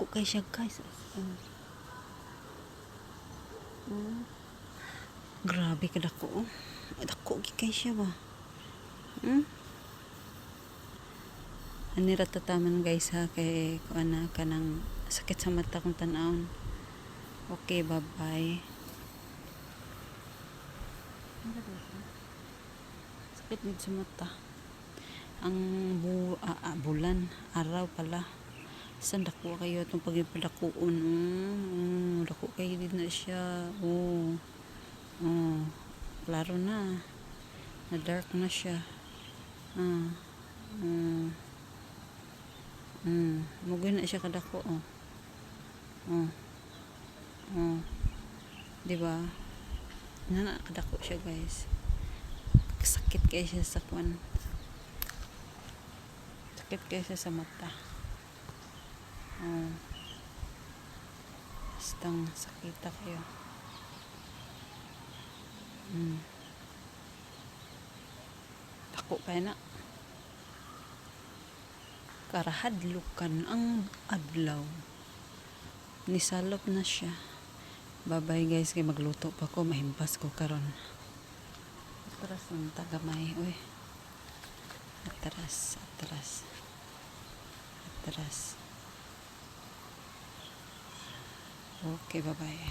Dako kay siya guys. Grabe ka dako. Dako kay siya ba? Ani ra tataman guys ha kay kuana kanang sakit sa mata kung tan-awon. Okay, bye-bye. Sakit din sa mata. Ang bulan, araw pala. San dako kayo itong pagipadakuon. Dako kayo din na siya. Klaro na. Na dark na siya. Mugay na siya kadako. Diba? Na kadako siya guys. Sakit kayo siya sa kwan. Sakit kayo siya sa mata. Bastang sakita kayo. Dako kayo na. Karahadlukan ang adlaw. Nisalop na siya. Bye-bye guys, kay magluto pa ko, mahimpas ko karon. Atras ng tagamay. Uy. Atras. Okay, bye-bye.